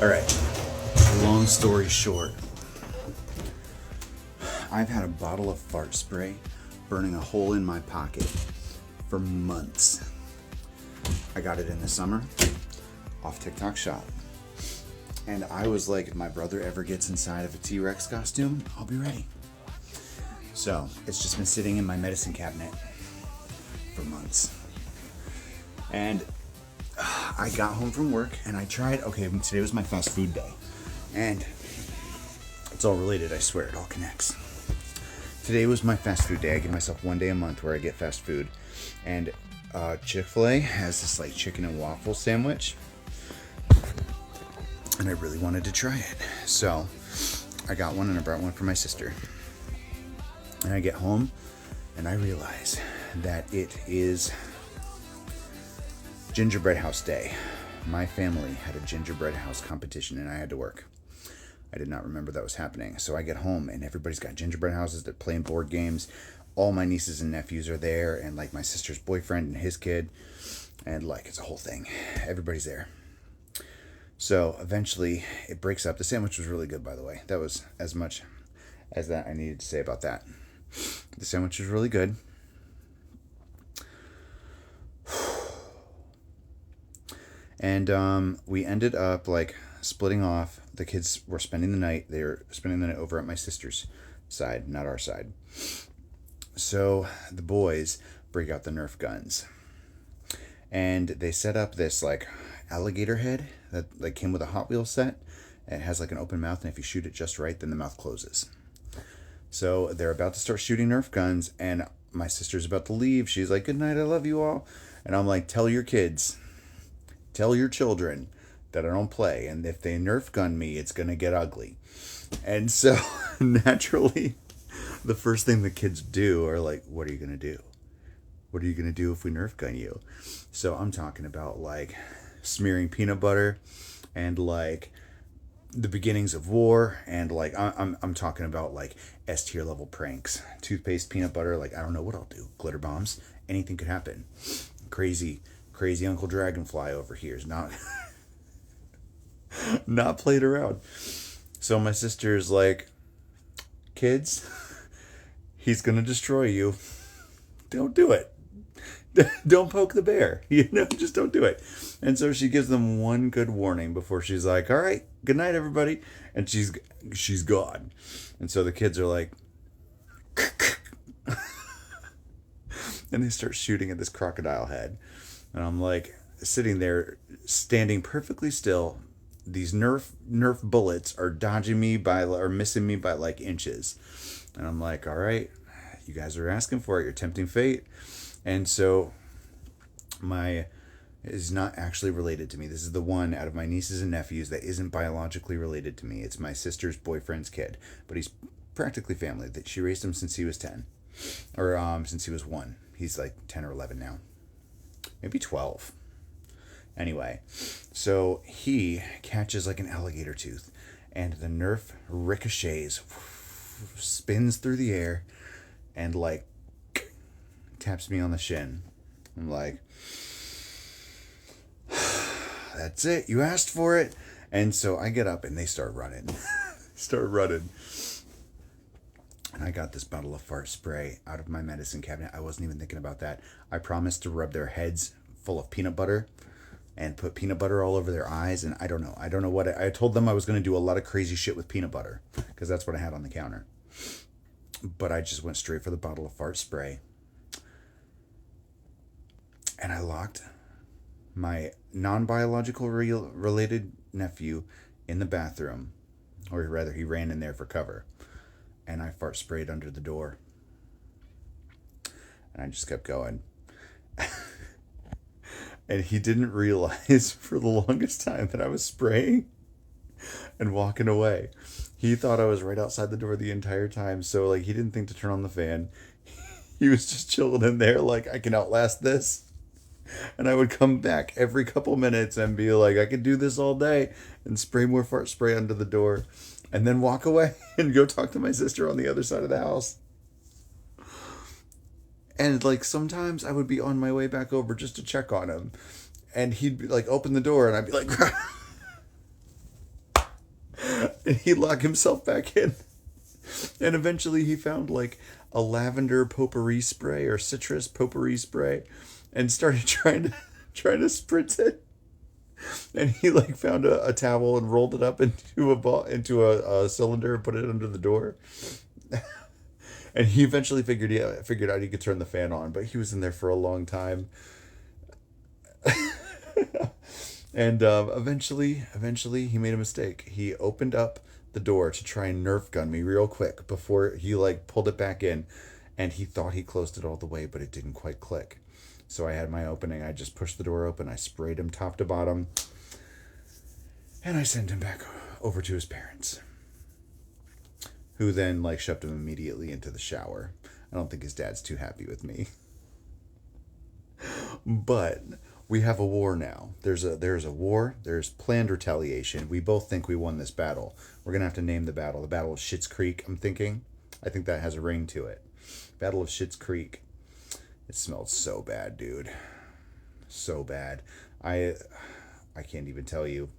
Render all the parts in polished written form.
All right. Long story short, I've had a bottle of fart spray burning a hole in my pocket for months. I got it in the summer off TikTok Shop. And I was like, if my brother ever gets inside of a T-Rex costume, I'll be ready. So it's just been sitting in my medicine cabinet for months. And I got home from work and I tried, okay, today was my fast food day. And it's all related, I swear, it all connects. Today was my fast food day. I give myself one day a month where I get fast food. And Chick-fil-A has this like chicken and waffle sandwich. And I really wanted to try it. So I got one and I brought one for my sister. And I get home and I realize that it is Gingerbread House Day. My family had a gingerbread house competition and I had to work. I did not remember that was happening. So I get home and everybody's got gingerbread houses. They're playing board games. All my nieces and nephews are there, and like my sister's boyfriend and his kid. And like it's a whole thing. Everybody's there. So eventually it breaks up. The sandwich was really good, by the way. That was as much as that I needed to say about that. The sandwich was really good. And we ended up like splitting off. The kids were spending the night. They were spending the night over at my sister's side, not our side. So the boys break out the Nerf guns. And they set up this like alligator head that like came with a Hot Wheels set. It has like an open mouth, and if you shoot it just right, then the mouth closes. So they're about to start shooting Nerf guns, and my sister's about to leave. She's like, "Good night, I love you all." And I'm like, "Tell your kids, tell your children that I don't play, and if they Nerf gun me, it's gonna get ugly." And so naturally, the first thing the kids do are like, "What are you gonna do? What are you gonna do if we Nerf gun you?" So I'm talking about like smearing peanut butter and like the beginnings of war, and like I'm talking about like S tier level pranks, toothpaste, peanut butter. Like I don't know what I'll do. Glitter bombs, anything could happen. Crazy Uncle Dragonfly over here is not not played around. So my sister's like, "Kids, he's gonna destroy you. Don't do it. Don't poke the bear. Just don't do it." And so she gives them one good warning before she's like, "All right, good night, everybody." And she's gone. And so the kids are like, and they start shooting at this crocodile head. And I'm like sitting there, standing perfectly still. These Nerf bullets are dodging me or missing me by like inches. And I'm like, "All right, you guys are asking for it. You're tempting fate." And so is not actually related to me. This is the one out of my nieces and nephews that isn't biologically related to me. It's my sister's boyfriend's kid, but he's practically family. That she raised him since he was 10, or since he was 1. He's like 10 or 11 now, maybe 12. Anyway, so he catches like an alligator tooth, and the Nerf ricochets, spins through the air, and like taps me on the shin. I'm like, "That's it. You asked for it." And so I get up and they start running. And I got this bottle of fart spray out of my medicine cabinet. I wasn't even thinking about that. I promised to rub their heads full of peanut butter and put peanut butter all over their eyes. And I don't know what I told them I was going to do a lot of crazy shit with peanut butter because that's what I had on the counter. But I just went straight for the bottle of fart spray. And I locked my non-biological related nephew in the bathroom, or rather he ran in there for cover, and I fart sprayed under the door, and I just kept going. And he didn't realize for the longest time that I was spraying and walking away. He thought I was right outside the door the entire time, so like he didn't think to turn on the fan. He was just chilling in there like, "I can outlast this." And I would come back every couple minutes and be like, "I could do this all day," and spray more fart spray under the door, and then walk away and go talk to my sister on the other side of the house. And like sometimes I would be on my way back over just to check on him, and he'd be like, open the door, and I'd be like, And he'd lock himself back in. And eventually he found like a lavender potpourri spray or citrus potpourri spray and started trying to spritz it. And he like found a towel and rolled it up into a cylinder and put it under the door. And he eventually figured out he could turn the fan on, but he was in there for a long time. And eventually he made a mistake. He opened up the door to try and Nerf gun me real quick before he like pulled it back in, and he thought he closed it all the way, but it didn't quite click. So I had my opening. I just pushed the door open. I sprayed him top to bottom, and I sent him back over to his parents, who then like shoved him immediately into the shower. I don't think his dad's too happy with me. But we have a war now. There's a war. There's planned retaliation. We both think we won this battle. We're gonna have to name the battle. The Battle of Schitt's Creek. I'm thinking. I think that has a ring to it. Battle of Schitt's Creek. It smelled so bad, dude. So bad. I can't even tell you.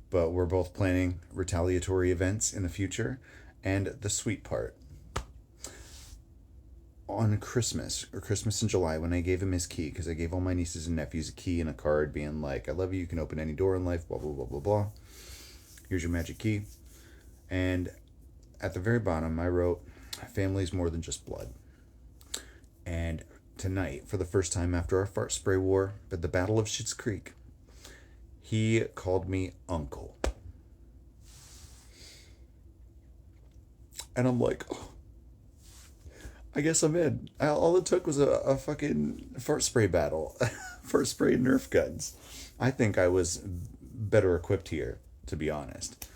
But we're both planning retaliatory events in the future. And the sweet part, on Christmas in July, when I gave him his key, because I gave all my nieces and nephews a key and a card being like, I love you can open any door in life, blah, blah, blah, blah, blah. Here's your magic key. And at the very bottom, I wrote, family's more than just blood. And tonight, for the first time after our fart spray war at the Battle of Schitt's Creek, he called me uncle. And I'm like, oh, I guess I'm in. All it took was a fucking fart spray battle. Fart spray Nerf guns. I think I was better equipped here, to be honest.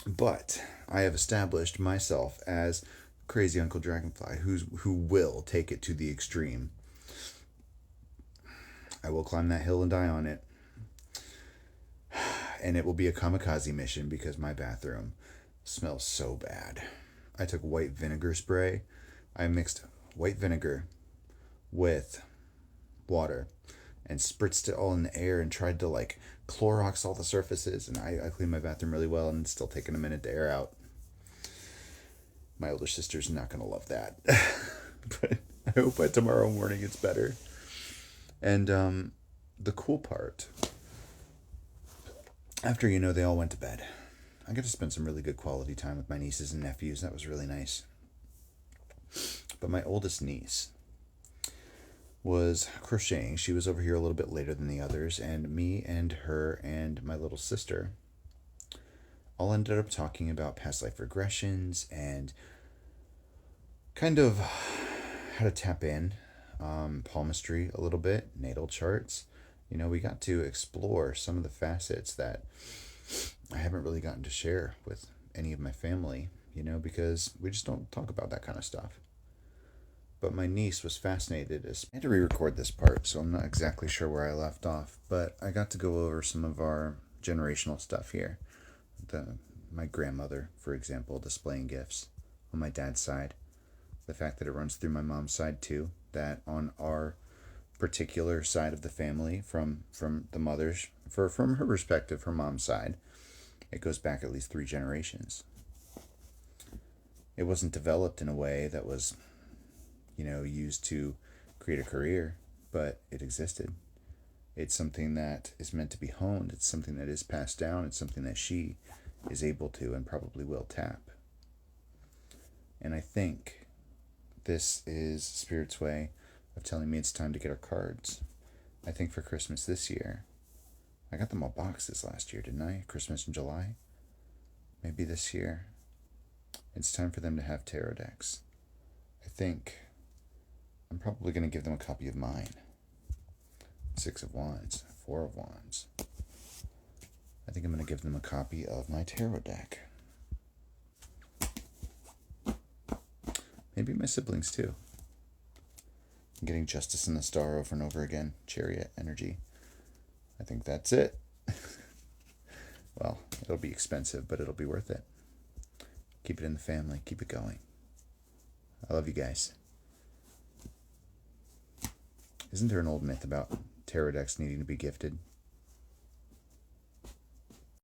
But I have established myself as crazy Uncle Dragonfly, who will take it to the extreme. I will climb that hill and die on it. And it will be a kamikaze mission because my bathroom smells so bad. I took white vinegar spray. I mixed white vinegar with water and spritzed it all in the air and tried to like Clorox all the surfaces. And I cleaned my bathroom really well, and it's still taking a minute to air out. My older sister's not going to love that. But I hope by tomorrow morning it's better. And the cool part, after, they all went to bed, I got to spend some really good quality time with my nieces and nephews. That was really nice. But my oldest niece was crocheting. She was over here a little bit later than the others, and me and her and my little sister all ended up talking about past life regressions and kind of how to tap in, palmistry a little bit, natal charts. We got to explore some of the facets that I haven't really gotten to share with any of my family, because we just don't talk about that kind of stuff. But my niece was fascinated. I had to re-record this part, so I'm not exactly sure where I left off, but I got to go over some of our generational stuff here. My grandmother, for example, displaying gifts on my dad's side. The fact that it runs through my mom's side too, that on our particular side of the family, from the mother's, from her perspective, her mom's side, it goes back at least 3 generations. It wasn't developed in a way that was, used to create a career, but it existed. It's something that is meant to be honed. It's something that is passed down. It's something that she is able to and probably will tap. And I think this is Spirit's way of telling me it's time to get our cards. I think for Christmas this year, I got them all boxed this last year, didn't I? Christmas in July. Maybe this year, it's time for them to have tarot decks. I think I'm probably going to give them a copy of mine. 6 of Wands, 4 of Wands. I think I'm going to give them a copy of my tarot deck. Maybe my siblings too. I'm getting Justice and the Star over and over again. Chariot energy. I think that's it. Well, it'll be expensive, but it'll be worth it. Keep it in the family. Keep it going. I love you guys. Isn't there an old myth about tarot decks needing to be gifted?